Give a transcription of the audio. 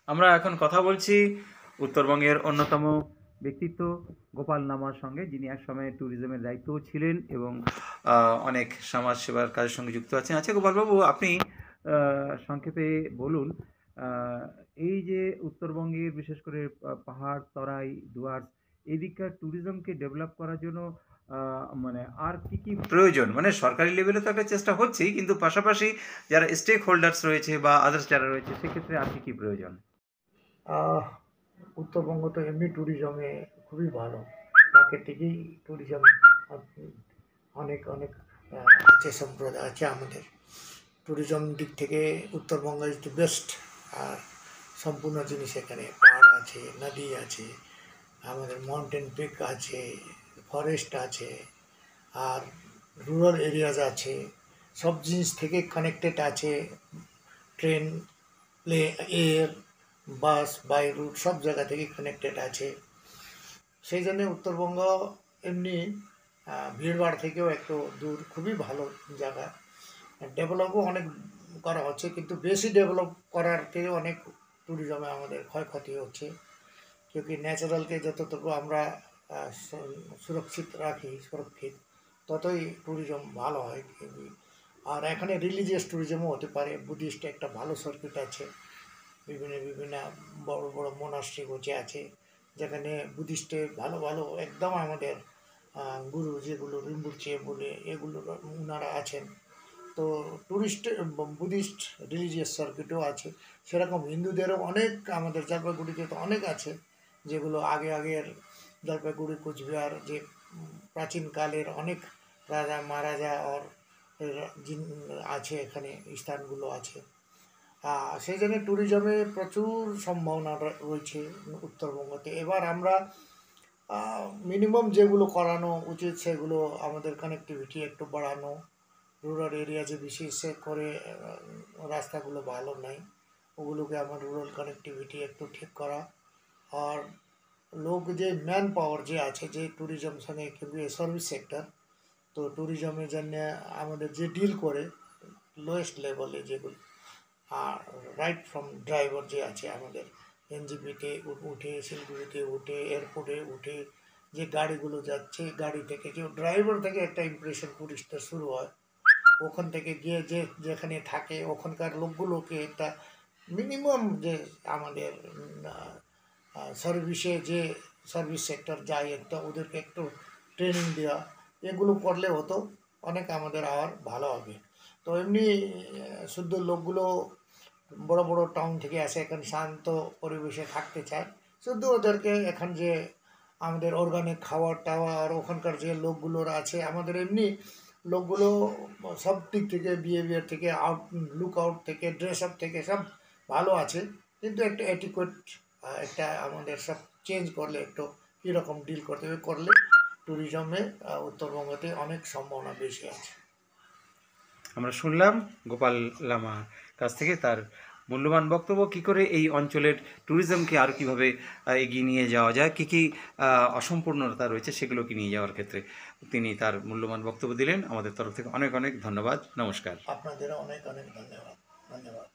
আমরা এখন কথা বলছি উত্তরবঙ্গের অন্যতম ব্যক্তিত্ব গোপাল লামার সঙ্গে, যিনি একসময় ট্যুরিজমের দায়িত্বও ছিলেন এবং অনেক সমাজ সেবার কাজের সঙ্গে যুক্ত আছেন। আচ্ছা গোপালবাবু, আপনি সংক্ষেপে বলুন, আহ, এই যে উত্তরবঙ্গের বিশেষ করে পাহাড়, তরাই, ডুয়ার্স এই দিককার ট্যুরিজমকে ডেভেলপ করার জন্য মানে আর কি কি প্রয়োজন? মানে সরকারি লেভেলে তো একটা চেষ্টা হচ্ছেই, কিন্তু পাশাপাশি যারা স্টেক হোল্ডার্স রয়েছে বা আদার্স যারা রয়েছে সেক্ষেত্রে আর কি কি প্রয়োজন? আহ, উত্তরবঙ্গ তো এমনি ট্যুরিজমে খুবই ভালো। প্রাকৃতিকই ট্যুরিজম অনেক অনেক আছে, সম্প্রদায় আছে আমাদের। ট্যুরিজম দিক থেকে উত্তরবঙ্গ ইজ দ্য বেস্ট। আর সম্পূর্ণ জিনিস এখানে পাহাড় আছে, নদী আছে, আমাদের মাউন্টেন পিক আছে, ফরেস্ট আছে, আর রুরাল এরিয়াজ আছে। সব জিনিস থেকে কানেক্টেড আছে। Train, plane, air, bus, by route সব জায়গা থেকে কানেক্টেড আছে। সেই জন্যে উত্তরবঙ্গ এমনি ভিড়ভাড় থেকেও একটু দূর, খুবই ভালো জায়গা। ডেভেলপও অনেক করা হচ্ছে, কিন্তু বেশি ডেভেলপ করার থেকে অনেক ট্যুরিজমে আমাদের ক্ষয়ক্ষতি হচ্ছে। क्योंकि ন্যাচারালকে যতটুকু আমরা সুরক্ষিত রাখি, সুরক্ষিত, ততই ট্যুরিজম ভালো হয়। আর এখানে রিলিজিয়াস ট্যুরিজমও হতে পারে। বুদ্ধিস্ট একটা ভালো সার্কিট আছে, বিভিন্ন বিভিন্ন বড় বড় মোনাস্ট্রি গোছে আছে, যেখানে বুদ্ধিস্টের ভালো ভালো একদম আমাদের গুরু যেগুলো রিম্বুচে বলে এগুলো ওনারা আছেন। তো টুরিস্ট বুদ্ধিস্ট রিলিজিয়াস সার্কিটও আছে। সেরকম হিন্দুদেরও অনেক আমাদের জলপাইগুড়িতে তো অনেক আছে, যেগুলো আগের জলপাইগুড়ি কোচবিহার যে প্রাচীনকালের অনেক রাজা মহারাজা আর আছে, এখানে স্থানগুলো আছে। সেই জন্য ট্যুরিজমে প্রচুর সম্ভাবনা রয়েছে উত্তরবঙ্গতে। এবার আমরা মিনিমাম যেগুলো করানো উচিত সেগুলো, আমাদের কানেক্টিভিটি একটু বাড়ানো। রুরাল এরিয়া যে বিশেষ করে রাস্তাগুলো ভালো নাই, ওগুলোকে আমার রুরাল কানেক্টিভিটি একটু ঠিক করা। আর লোক যে ম্যান পাওয়ার যে আছে, যে ট্যুরিজম সঙ্গে, কিন্তু সার্ভিস সেক্টর, তো ট্যুরিজমের জন্য আমাদের যে ডিল করে লোয়েস্ট লেভেলে যেগুলো, আর রাইট ফ্রম ড্রাইভার যে আছে আমাদের, এনজিপিতে উঠে, শিলিগুড়িতে উঠে, এয়ারপোর্টে উঠে যে গাড়িগুলো যাচ্ছে, গাড়ি থেকে যে ড্রাইভার থেকে একটা ইমপ্রেশন টুরিস্টটা শুরু হয়। ওখান থেকে গিয়ে যে যেখানে থাকে ওখানকার লোকগুলোকে একটা মিনিমাম যে আমাদের সার্ভিসে যে সার্ভিস সেক্টর যায়, একটা ওদেরকে একটু ট্রেনিং দেওয়া, এগুলো করলে হতো অনেক আমাদের আর ভালো হবে। তো এমনি শুদ্ধ লোকগুলো বড় বড় টাউন থেকে আসে, এখানে শান্ত পরিবেশে থাকতে চায়। শুধু ওদেরকে এখান যে আমাদের অর্গানিক খাবার টাওয়া, আর ওখানকার যে লোকগুলোর আছে, আমাদের এমনি লোকগুলো সব দিক থেকে, বিহেভিয়ার থেকে, লুক আউট থেকে, ড্রেস আপ থেকে সব ভালো আছে। কিন্তু একটা অ্যাটিকুয়েট একটা আমাদের সব চেঞ্জ করলে, একটু কীরকম ডিল করতে হবে করলে ট্যুরিজমে উত্তরবঙ্গতে অনেক সম্ভাবনা বেশি আছে। আমরা শুনলাম গোপাল লামা কাছ থেকে তার মূল্যবান বক্তব্য, কী করে এই অঞ্চলের ট্যুরিজমকে আরও কীভাবে এগিয়ে নিয়ে যাওয়া যায়, কী কী অসম্পূর্ণতা রয়েছে সেগুলোকে নিয়ে যাওয়ার ক্ষেত্রে তিনি তার মূল্যবান বক্তব্য দিলেন। আমাদের তরফ থেকে অনেক অনেক ধন্যবাদ। নমস্কার। আপনাদেরও অনেক অনেক ধন্যবাদ। ধন্যবাদ।